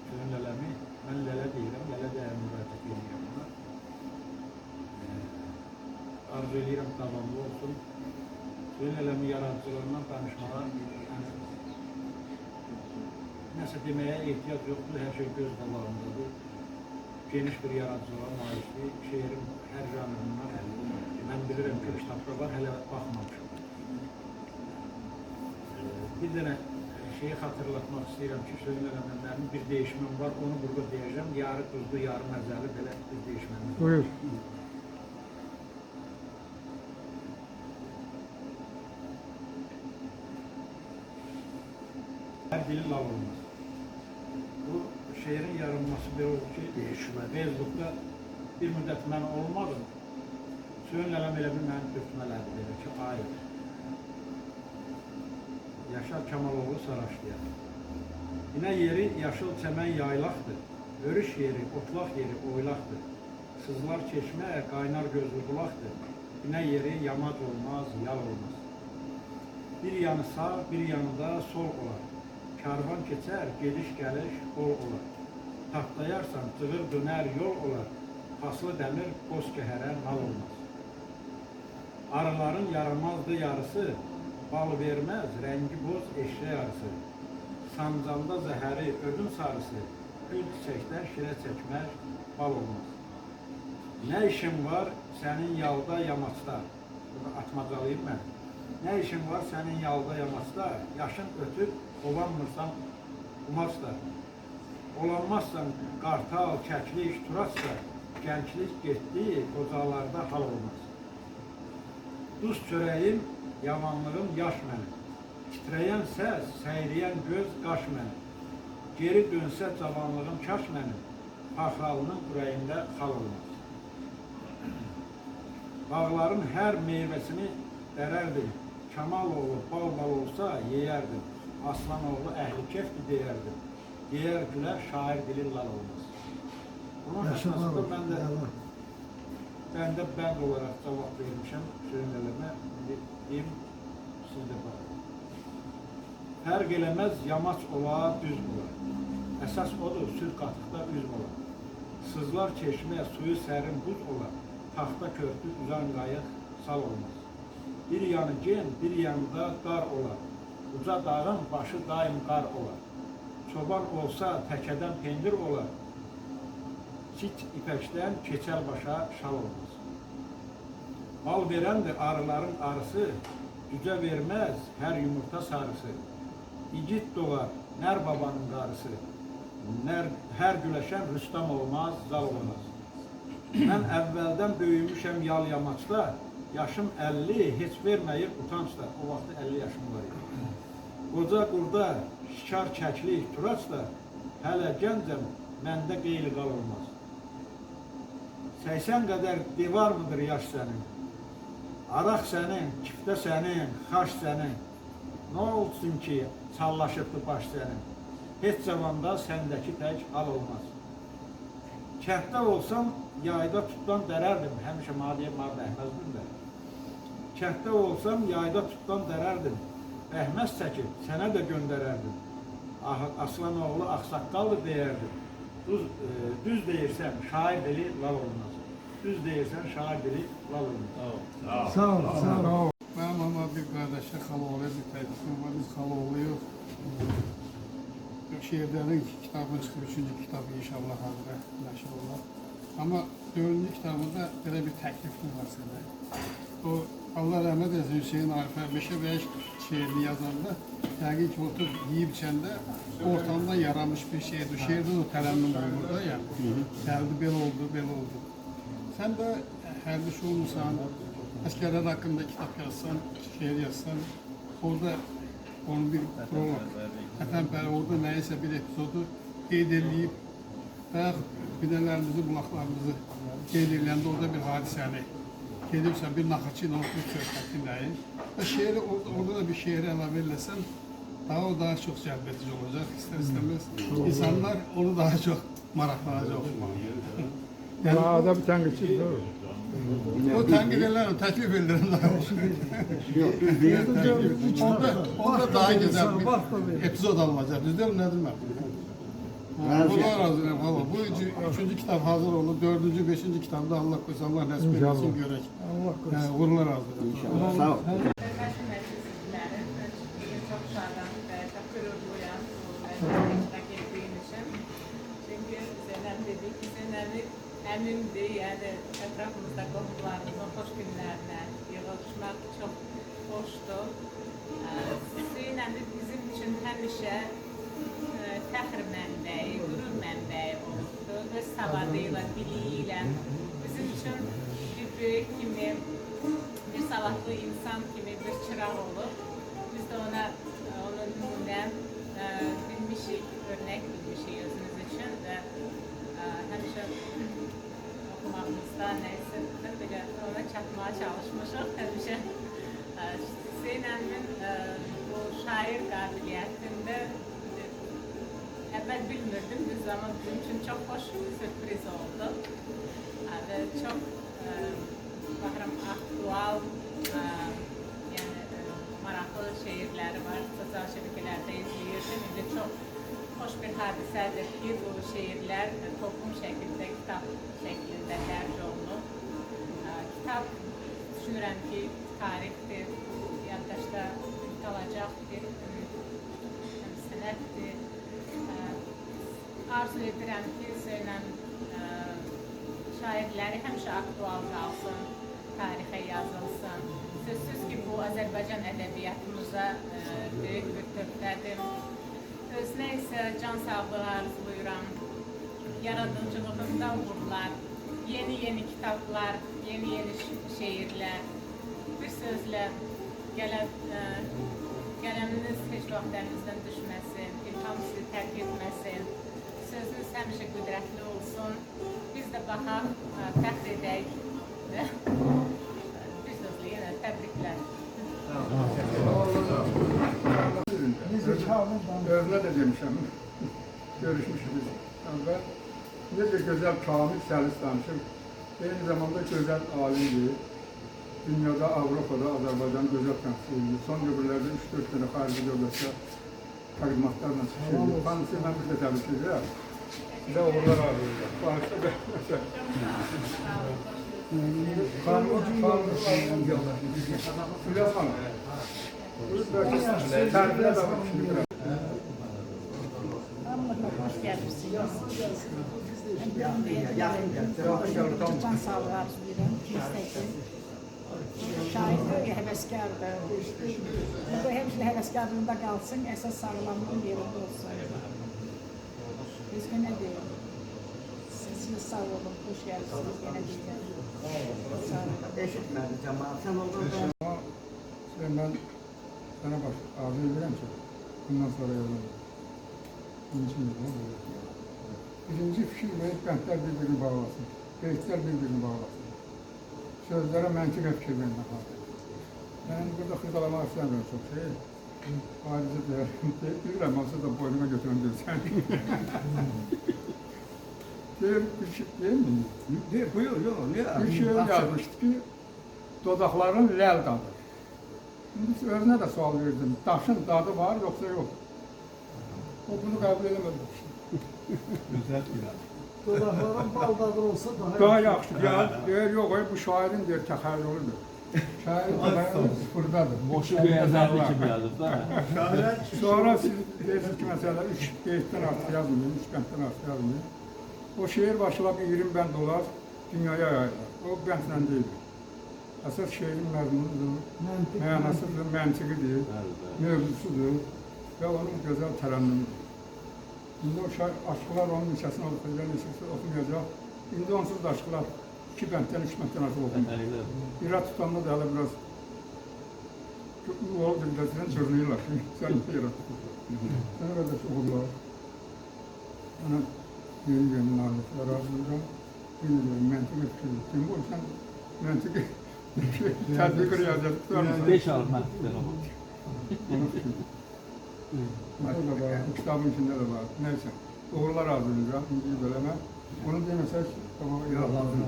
Sözün lələmi, mən lələ deyirəm, lələ də müraciət edirəm buna. Arzu edirəm davamlı olsun. Sözün lələmi yaradıcılarından danışmağa nəsə deməyə ehtiyac yoxdur, hər şey göz qabağındadır. geniş bir yaradıcılığa malikdir. Şeirin hər janrından mən bilirəm ki, kitabda var, hələ baxmamışam. Bir dənə şeyi xatırlatmaq istəyirəm ki, söylənənlərin bir değişmem var, onu burada deyəcəm. Yarı tuzlu, yarı məzəli belə bir değişmemiz var. Buyur. Her dili lal olmaz. Bu şehrin yarılması bir oldu ki, Facebook'ta bir müddət mən olmadım. Suyun lələm elə bir mənim dürtmələrdi belə ki, hayır. Yaşar Kamaloğlu Saraçlıya. Yine yeri yaşıl çəmən yaylaqdır. Örüş yeri, otlaq yeri oylaqdır. Sızlar çeşmə, qaynar gözlü bulaqdır. Yine yeri yamac olmaz, yal olmaz. Bir yanı sağ, bir yanında sol olar. Karvan keçər, gediş gəliş bol olar. Taxtayarsan, cığır dönər yol olar. Paslı dəmir, boz kəhərə nal olmaz. Arıların yaramazdı yarısı, bal verməz, rəngi boz eşrə yarısı. Sancanda zəhəri, ödün sarısı, gül çiçəkdən şirə çəkməz, bal olmaz. Nə işin var sənin yalda yamaçda? Bunu atmacalıyım mən. Nə işin var sənin yalda yamaçda? Yaşın ötüb, olanmırsan umaçda. Olanmazsan qartal, kəklik, turaçda. Gənclik getdi, qocalarda hal olmaz. Duz çörəyim, yavanlığım yaş mənim. Titrəyən səs, səyriyən göz, qaş mənim. Geri dönsə cavanlığım kaş mənim. Faxralının ürəyində xal olmaz. Bağların hər meyvəsini dərərdim. Kamaloğlu bal olsa yeyərdim. Aslanoğlu əhli kefdir deyərdim. Deyər gülər, şair dili lal olmaz. Bunun əsasında mən də bənd olaraq cavab vermişəm sözlərimə. Deyim, siz də baxın. Fərq eləməz, yamaç ola, düz ola. Əsas odur, sül qatıqda üz ola. Sızlar çeşmə, suyu sərin buz ola. Taxta körpü, uzan qayıq, sal olmaz. Bir yanı gen, bir yanında dar olar. Uca dağın başı daim qar olar. Çoban olsa təkədən pendir olar. Çit ipəkdən keçər başa şal olmaz. Bal verəndir arıların arısı, cücə verməz hər yumurta sarısı. İgid dolar, nər babanın qarısı. Hər güləşən rüstam olmaz, zal olmaz. Mən əvvəldən böyümüşəm yal yamaçda, yaşım 50, heç verməyib utancda. O vaxtı 50 yaşım var idi. Qoca qurda, şikar kəklik, turaçda, hələ gəncəm, məndə qeyli qal olmaz. 80 qədər divar mıdır yaş sənin? Araq sənin, kiftə sənin, xaş sənin. Nə olsun ki, çallaşıbdı baş sənin? Heç zavanda səndəki tək hal olmaz. Kənddə olsam, yayda tutdan dərərdim. Həmişə madiyə mar bəhməzdim də. Kənddə olsam, yayda tutdan dərərdim. Bəhməz çəkib, sənə də göndərərdim. Aslanoğlu ağsaqqaldır deyərdim. Düz deyirsən, şair dili lal olmaz. Düz deyirsən, şair dili lal olmaz. Sağ ol, sağ ol. Benim ama bir kardeşe Xaloğlu bir teyzesim var. Biz Xaloğlu'yuz. Şehirlerin kitabı çıkıp 3. kitabı inşallah hazır nəşr olur. Ama 4. kitabında böyle bir təklifim var sənə. O Allah rəhmət etsin Hüseyin Arifə 5'e 5 şiirini yazanda yəqin ki oturup yiyip içəndə ortamda yaranmış bir şeydir. Şiirde o tərənnüm olur da yani. Gəldi belə oldu, belə oldu. Sen de hərbiş olmuşsan, askerler hakkında kitap yazsan, şiir yazsan, orada onun bir prolog, efendim orada neyse bir epizodu qeyd edilib və binələrimizi, bulaqlarımızı qeyd ediləndə orada bir hadisəni gedibsən, bir naxırçı ilə oturub söhbətinləyin və şiiri, orada da bir şiiri əlavə eləsən, o daha çox cəlb edici olacaq, istər istəməz. İnsanlar onu daha çox maraqlanacaq oxumalı. Yani adam tənqidçidir. O tənqid edirlər, təklif edirlər. Onda daha güzel bir epizod alınacaq. Düzdür, nədir mən? Allah razı olsun. Bu 3. kitap hazır oldu. 4. 5. kitabda Allah koysa Allah nəsib etsin görək. Allah korusun. Uğurlar razı olsun. Sağ ol. Çok sağlam ve çok gurur duyan çünkü Zeynep dedik Hüseyin əmimdir, yəni ətrafımızda qohumlarımızın xoş günlərinə yığılışmaq çox xoşdur. Hüseyin əmi bizim üçün həmişə fəxr mənbəyi, qürur mənbəyi olubdur. Öz savadıyla, biliyiyle bizim üçün bir böyük kimi, bir savadlı insan kimi bir çıraq olub. Biz də ona onun nümunə bilmişik, örnek bilmişik özümüz üçün və həmişə oxumağımızda neysə belə ona çatmaya çalışmışıq. Həmişə Hüseyin əmin bu şair qabiliyyətində əvvəl bilmirdim, biz zaman bizim üçün çox xoş sürpriz oldu. Və çox baxıram aktual, yəni maraqlı şeirləri var, sosial şəbəkələrdə izləyirdim. İndi çox xoş bir hadisədir ki, bu şeirlər toplum şəklində, kitab şəklində dərc olunub. Kitab düşünürəm ki, tarixdir, yaddaşda qalacaqdır, sənətdir. Arzu edirəm ki, Hüseyin şairləri həmişə aktual qalsın, tarixə yazılsın. Sözsüz ki, bu Azərbaycan ədəbiyyatımıza böyük bir töhfədir. Özünə isə can sağlığı arzuluyuram. Yaradıcılığında uğurlar, yeni kitablar, yeni şeirlər. Bir sözlə qələminiz heç vaxt əlinizdən düşməsin, ilham sizi tərk etməsin. Sözünüz həmişə qüdrətli olsun. Biz də baxaq, fəxr edək. Bir sözlə yenə təbriklər. Özünə də demişəm, görüşmüşük biz. Necə gözəl, kamil, səlis danışır. Eyni zamanda gözəl alimdir. Dünyada, Avropada, Azərbaycan gözəl təmsil edir. Son dövrlərdə 3-4 dənə xarici dövlətdə təqdimatlarla çıxır. Fanisi mən bir də təbrik edirəm. Sizə uğurlar arzulayacaq. Bağışda bəhməsə. Sülyas xanım. Tərbiyə də var. Hoş gelmişsiniz. Can sağlığı arzulayıram. Şair böyle həvəskardır. Bu həmişə həvəskarlığında qalsın, əsas sağlamlığın yerində olsun. Biz yenə deyim. Siz sağ olun, xoş gəldiniz, yenə deyim. Eşitmədi cəmaat, sən oldun. Ben sana arzu edirəm ki, bundan sonra yollanır. Birinci fikir verib bəndlər bir-birini bağlasın, beytlər bir-birini bağlasın. Sözlərə məntiqə fikir vermək lazım. Ben burada xırdalamaq istəmirəm çox şey. Ayrıca deyirəm, olsa da boynuma götürün deyirsən. Bir şey deyil mi? Buyur, yok, niye? Bir şey yazmışdı ki, dodaqların ləl dadır. Şimdi özünə də sual verdim, daşın dadı var yoksa yok. O bunu qəbul eləmədi. Güzel bir Dodaqların bal dadı olsa Daha yaxşı. Deyir, yox, bu şairin deyir, təxəyyülüdür. Şairin təxəyyülü sıfırdadır. Boşu gözəlli kimi yazıb da. Sonra siz deyirsiniz ki, məsələ 3 beytdən artıq yazmayın, 3 bənddən artıq yazmayın. O şeir başına bir 20 bənd olar, dünyaya yayılır. O bəndlə deyil. Əsas şeirin məzmunudur, mənasıdır, məntiqidir, mövzusudur və onun gözəl tərənnümüdür. İndi o aşıqlar onun neçəsini oxuyacaq, neçəsini oxumayacaq. İndi onsuz da aşıqlar 2 bənddən, 3 bənddən artıq oxuyacaq. İrad tutanda da hələ biraz o dildə cırnıyırlar ki, sən nə irad tutursun. Sən qədər oxudular. Ona yeni narlıqlar arzulayacağım. Yeni deyim, məntiqi fikirdir. Kim bu, sən məntiqi tədbiq riyaziyyat tutar mısın? 5 alıb məntiqdən olur. Orada da var, bu kitabın içində də var. Neyse, uğurlar arzulayacağım, İncil bölümə. Bunu deməsək, tamam, lazım.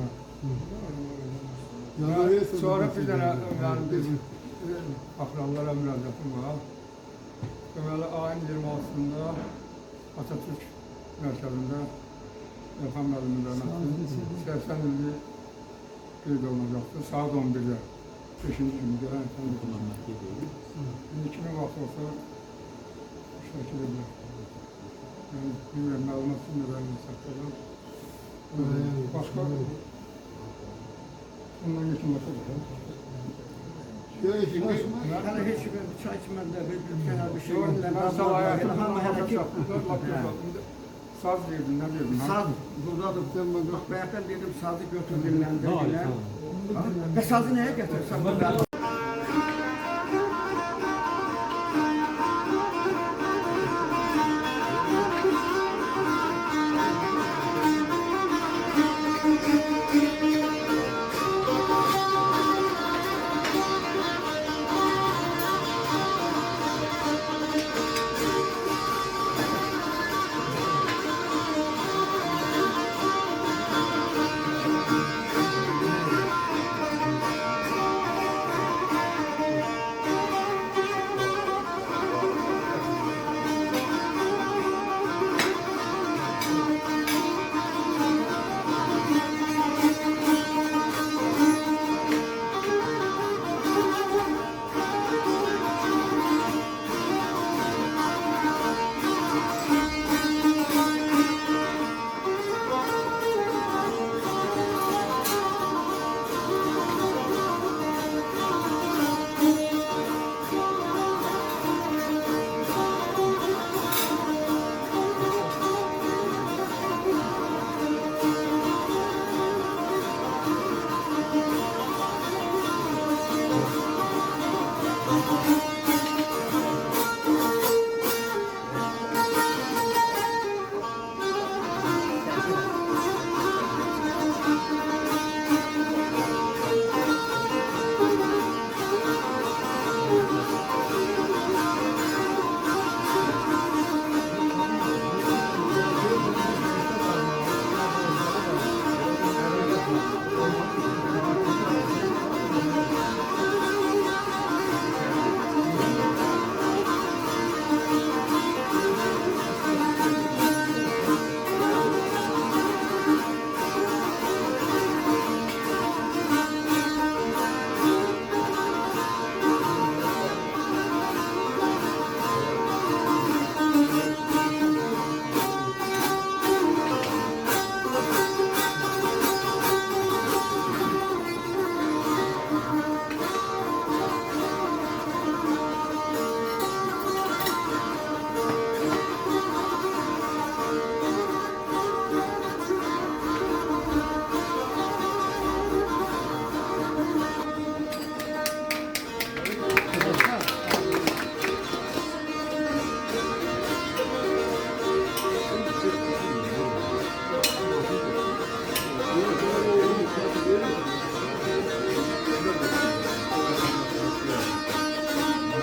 Sonra bir dənə, yəni biz axranlara müraciətim var. Deməli, ayın 26-sında Atatürk mərkəzində Elxan müəllimin rəhmətli 80 illik qeyd olunacaqdır. Saat 11-də 5-ci günü gələn İndi kimin vaxt olsa iştirak edebilir. Yəni, bilmirəm, məlumat üçün də bəli saxtalar. Başka bundan geçilmesi Şöyle şimdi hani hiç bir çay içmeden bir kenara bir şey gönder. Ben sabah ayakta Ama hele ki saz diyordun, ne diyordun? saz buradadır. Bak bayaktan dedim sazı götürdüm ben dediler. Ve sazı neye getirsen burada?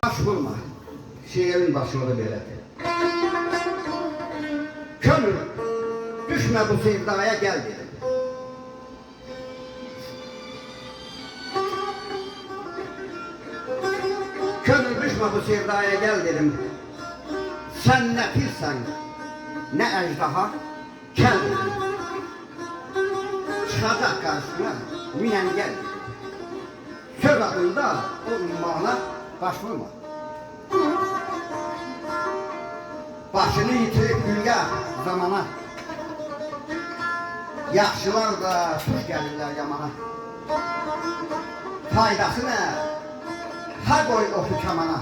Başvurma, şiirin başvuru belədir. Könül, düşme bu sevdaya gel dedim. Könül düşme bu sevdaya gel dedim. Sen ne pirsen, ne ejdaha, gel dedim. Çıkacak karşına, minen gel dedim. Söz adında o immana başvurma. Başını yitirip dünya zamana. Yaxşılar da tuş gelirler yamana. Faydası ne? Ha koy o hükümana.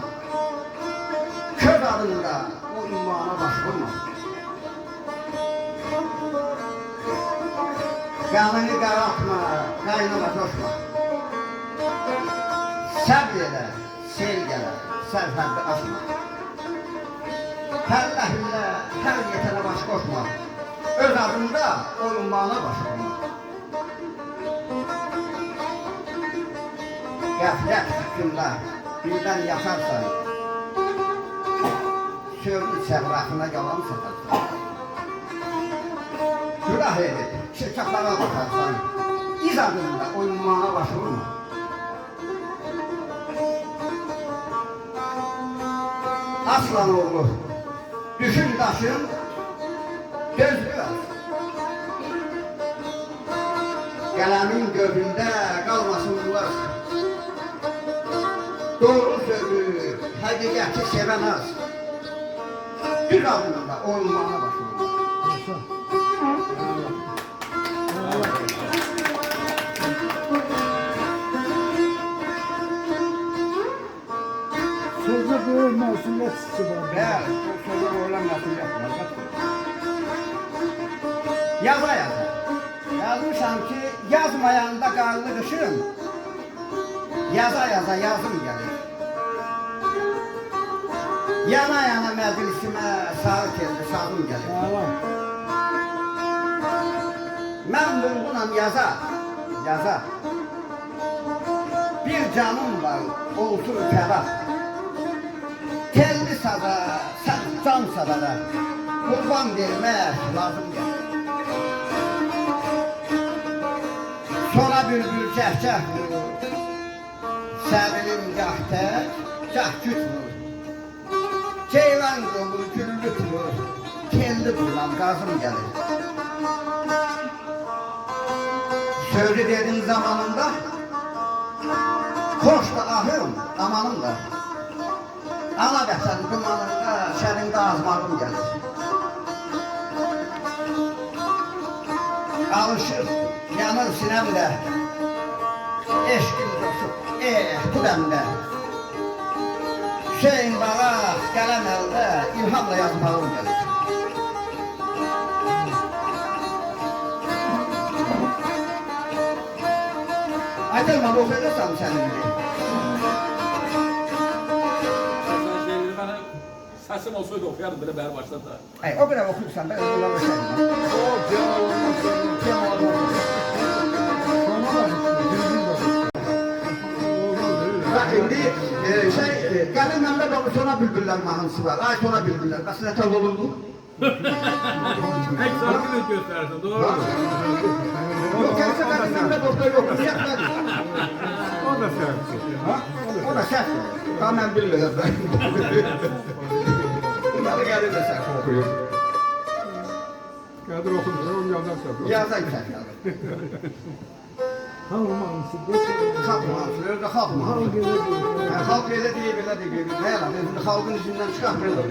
Köz adında o immana başvurma. Kanını karartma, kaynana coşma. Səbr elə, sel gələr, sərhəddi aşma. Hər ləhvillə, hər yetənə baş qoşma. Öz adında olunmağına baş qoşma. Qəflət fikrində birdən yatarsan, sövdü səhrasına yalan satarsan. Günah edib, şirkətlara bakarsan, iz adında olunmağına baş qoşma. Aslan oğlu, düşün daşın, göz biraz. Gələmin göbündə qalmasın bunlar. Doğru sözü, həqiqəti sevən az. Düz adında olmağına başlayın. Bəli, sözə qoyulan məsuliyyət var. Yaza yaza. Yazmışam ki, yazmayanda qarlı qışım, yaza yaza yazım gəlir. Yana yana məclisimə sarı keldi, sazım gəlir. Mən bulğunam yaza, yaza. Bir canım var, olsun fəda. Telli sada, can sadada, qurban vermək lazım gəlir. Sonra bülbül cəhcəh vurur, səbirim gah tək, gah güt vurur. Ceylan qolur, güllü turur, telli bulan qazım gəlir. Sözü dedim zamanında, xoş da ahım, amanım da. Ana vətən dumanında, şərində azmağım gəlir. Alışır, yanır sinemde, eşkim coşup, bu demde. Hüseyin Barak, qələm əldə, ilhamla yazmağım gəlir. Aydınma, oxuyacaqsan sənindir. Səsim olsaydı oxuyardım belə bəri başladı. O qədər oxuyursan, ben onları oxuyardım. Bak şimdi Kadir Mehmet Oğlu Sona Bülbüller mahnısı var. Ay Sona Bülbüller. Nasıl etal olurdu? Pek sarkı da göstersin, doğru mu? Yok, gerçi Kadir Mehmet Oğlu yok. O da sertsi. O da sert. Tamam ben bilmiyorum. Bunları Kadir de sert okuyor. Kadir okunca onu yazarsa. Yazan sert yazar. Halk mahnısı, Halk mahnısı, öyle halk mahnısı. Halk öyle diye böyle diye. Ne yalan, şimdi halkın içinden çıkartmıyorlar.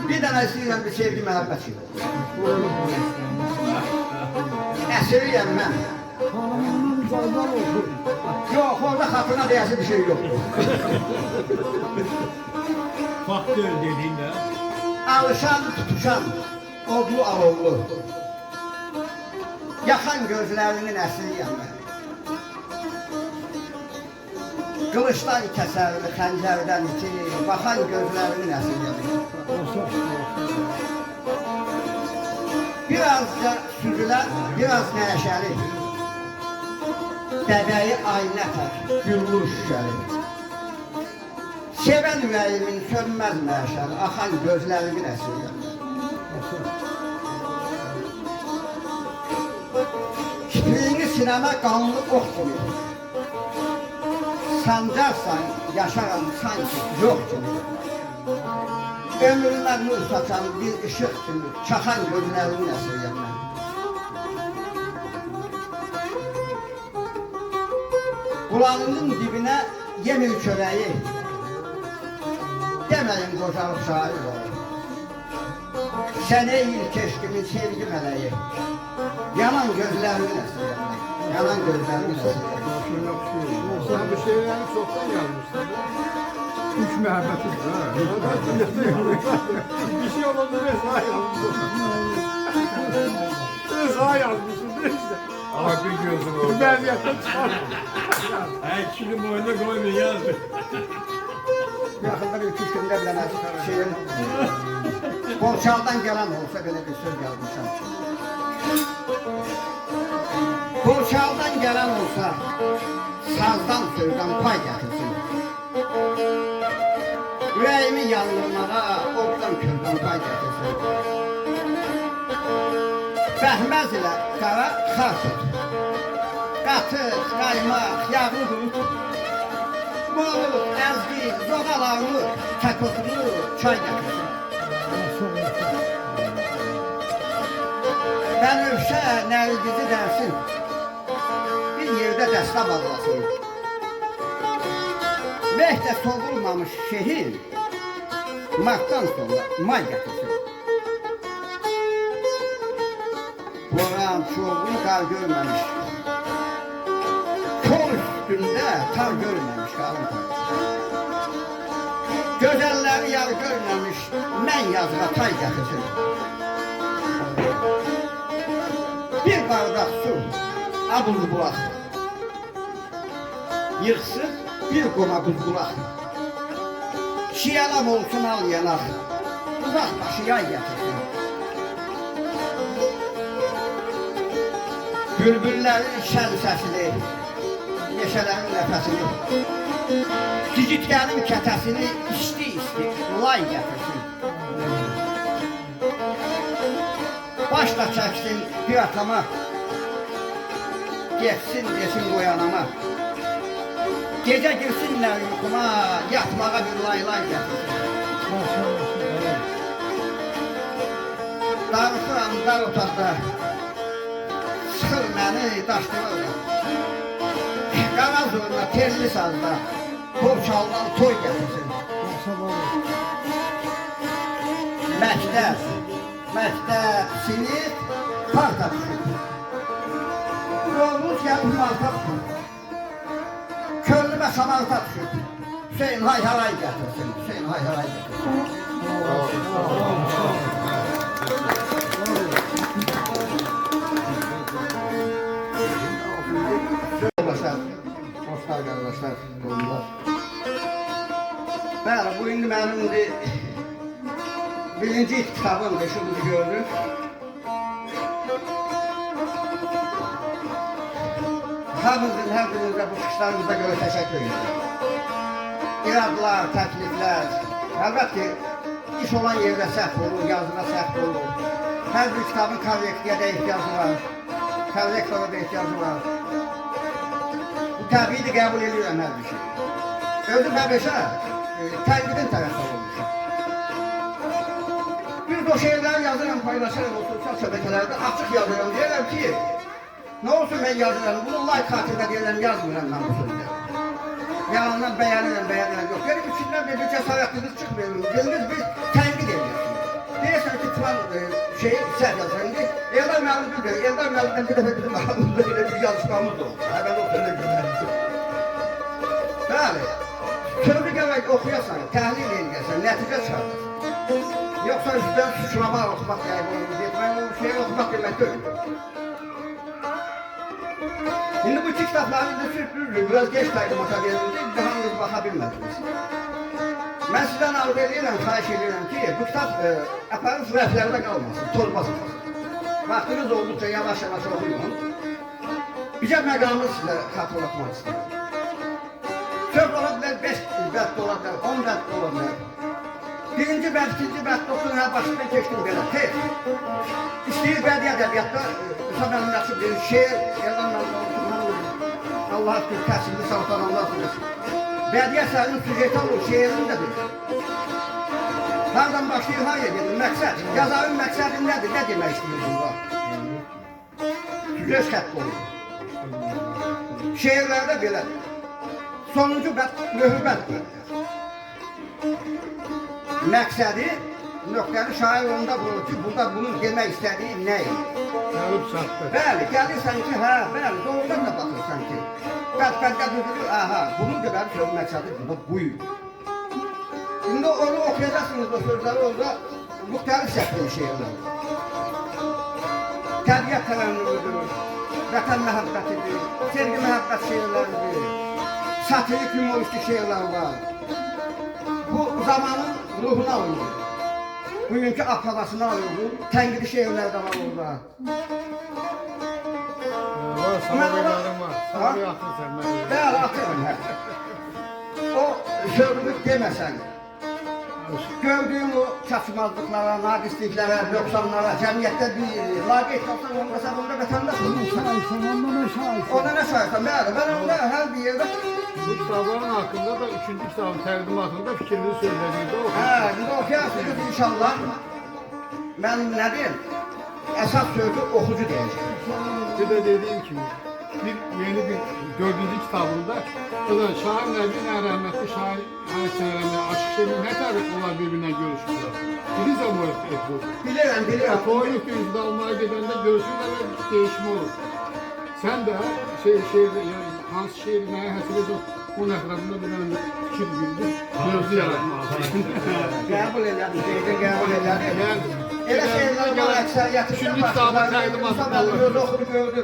Bir tanesiyle bir sevgi məhəbbət yok. Əsiriyəm mən. hanımının cazlar okur. Yok, orada xatına deyəsi bir şey yok. Faktör dediğinde Alışan, tutuşan, odlu alovlu. Yakan gözlərinin əsiriyəm mən. Qılıçdan kəsərli, xəncərdən iti, baxan gözlərinin əsiriyəm mən. Biraz da süzülen, biraz neşeli. Bebeği ayna tak, güllü şüşeli. Seven ürəyimin sönmez məşəli, axan gözlərimin əsiriyəm. Kipriğini sinəmə qanlı ox kimi. Sancarsan, yaşaram sanki yox kimi. Ömrümə nur saçan bir ışıq kimi, çaxan gözlərimin əsiriyəm mən. Qulağının dibinə yemir çörəyi, deməyin qocalıq şair olur. Sən ey keşkimin sevgi mələyi, yanan gözlərimin əsiriyəm mən. Yanan gözlərimin əsiriyəm. Sen bu şeyleri çoktan yazmışsın. Üç məhəbbətiz var. Bir şey olmadı ne sağ yazmışsın. Ne sağ yazmışsın neyse. Ama bir gözüm oldu. Ben yattım çıkar. Şimdi boyuna koymuyor yazdı. Yaxında bir iki gündə bir dənə şeyin Borçaldan gələn olsa belə bir söz yazmışam. Borçaldan gələn olsa sazdan sözdən pay gətirsin. Ürəyimi yandırmağa oddan közdən pay gətirsin. Bəhməz ilə qara xar tut. Qatıq, qaymaq, yağlı qurut. Moğul, əzgi, zoğalarlı, kəkotlu çay gətirsin. Bənövşə nərgizi dərsin, bir yerdə dəstə bağlasın. Mehdə soğulmamış şehir, martdan sonra may gətirsin. Boran çoğunu qar görməmiş, kol üstündə tar görməmiş qalın. mən yazığa tay gətirsin. Bir bardak su, abuzlu bulaq. Yıxsın, bir qoma buzqulaq. Şiyalam olsun al yanaq. Uzaq başı yay gətirsin. Bülbüllərin şən səsini, meşələrin nəfəsini, cicitlərin kətəsini isti-isti lay gətirsin. Başla çəksin bir atama, geçsin desin qoyanama. Gecə girsinlər yuxuma, yatmağa bir lay-lay gətirsin. Darıxıram dar otaqda, sıxır məni daşdırır. Qara zoruna terli sazda, kol çaldan toy gətirsin. Məktəb, sinif, parta düşür. Yolumuz gəlib malta düşür. Könlümə samalta düşür. Hüseyin hay-haray gətirsin, Hüseyin hay-haray gətirsin. Dostlar, qardaşlar, dostlar. Bəli, bu indi mənim birinci kitabım işimizi gördük. Hamınızın hər birinizə bu çıxışlarınıza görə təşəkkür edirəm. İradlar, təkliflər, əlbəttə iş olan yerdə səhv olur, yazıda səhv olur. Hər bir kitabın korrektiyə də ehtiyacı var, korrektora da ehtiyacı var. Bu təbiidir, qəbul edirəm hər bir şey. Özüm həmişə tənqidin tərəfdə olmuşam. Biz o şeyləri yazıram, paylaşıram o sosial şəbəkələrdə, açıq yazıram, deyirəm ki, nə olsun mən yazıram, bunu like xatirinə deyirəm, yazmıram mən bu sözləri. Yalandan bəyənirəm, yox. Benim içindən bir cəsarətliniz çıxmıyor, geliniz bir tənqid ediyorsunuz. Deyirsən ki, falan səhv yazıram, Eldar müəllim deyir, Eldar müəllimdən bir dəfə bizim ağımızda bir yazışmamız da oldu. Həbən o sözü görürəm. Bəli, sözü gələk oxuyasan, təhlil edəsən, nəticə çıxardır. Yoksa üstten suçlama okumak yani bunu ben o şeyi okumak demek değil. Şimdi bu iki kitapların da sürpriz, biraz geç kaydım akademimizde, daha henüz bakabilmediniz. Ben sizden arzu ediyorum, xahiş ediyorum ki bu kitap aparın rəflərdə kalmasın, tozmasın. Vaktiniz oldukça yavaş yavaş okuyun. Bize məqamı size hatırlatmak istedim. Söz olabilir, 5 bətt olabilir, 10 bətt olabilir. Birinci bəd, ikinci bəd, doktorun başından keçdim belə, tez. İstəyir bədii ədəbiyyatda, müsamənin yaxşı bir şeir, Allah aşkına təhsilli sağlıqlarından sonra. Bədii əsərinin süjeti olur, şeirini də bilir. Hardan başlayır, hayır dedim, məqsəd. Yazarın məqsədi nədir, nə demək istəyir bunda? Süjet xətti olur. Şeirlərdə belədir. Sonuncu bəd, mühürbətdir. Məqsədi, nöqtəli şair onda bulur ki, burada bunun demək istədiyi nə idi? Gəlib çatdı. Bəli, gəlirsən ki, hə, bəli, doğrudan da baxırsan ki, qəd-qəd düzülür, aha, bunun deməli söz məqsədi burada buyur. İndi onu oxuyacaqsınız o sözləri orada, müxtəlif şəkil şeirlər. Təbiət tərənnümüdür, vətən məhəbbətidir, sevgi məhəbbət şeirləridir, satirik humoristli şeirlər var. Bu zamanın ruhuna uygun. Bugünkü havasına uygun. Tənqidi şeirlərdən var orada. Var, sana beylerim var. Sana bir atırsan ben. Bəli, atırım. O sözünü deməsən, gördüyün o çatışmazlıklara, naqisliklərə, nöqsanlara, cəmiyyətdə bir laqeyd qalsan, olmasa bunda vətəndaş olur. Şahitsən, onda ne şahitsən? Ona nə şahitsən? Bəli, mən onda hər bir yerdə... Bu kitabların hakkında da 3. kitabın təqdimatında fikrinizi söylediğinizde o. Hə, indi oxuyarsınız inşallah. Mən nə deyim? Əsas sözü oxucu deyəcəm. Bir de dediğim gibi yeni bir 4. kitabında o da şair Nəbi'nin rəhmətli şair Halis Nərəmli Aşıq Şerin nə tərif onlar birbirine görüşürler. Bilirsən bu epizodu. Bilirəm. Toyluq yüzde almaya gedəndə görüşürlər və değişme olur. Sen de şehirde yani Hans şehrine hasıl Bunun ətrafında bir dənə fikir bildi. Mövzu yaratmaq. Qəbul elədi, şeydə qəbul elədi. Elə şeylər var, əksəriyyətindən Üçüncü kitabın təqdimatı Musa müəllim oxudu, gördü.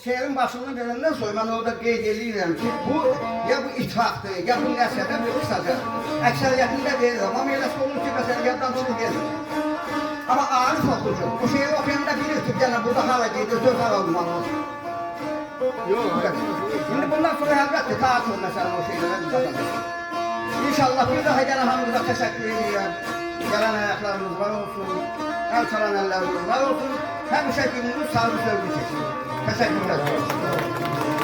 Şeirin başını verəndən sonra mən orada qeyd edirəm ki, bu ya bu ithaqdır, ya bu nəsədə bir qısaca. Əksəriyyətində verirəm, amma eləsi olur ki, məsələn, yaddan çıxıb gedir. Amma Arif oxucu, bu şeiri oxuyanda bilir ki, yəni burada hara gedir, söz hara olmalı. Şimdi bundan sonra əlbəttə daha çox məsələn o şeylərə biz atacaq. İnşallah bir daha gələn hamımıza təşəkkür edirəm. Gələn ayaqlarımız var olsun, əl çalan əllərimiz var olsun. Həmişə günümüz sağlı sövgü çəksin. Teşekkürler.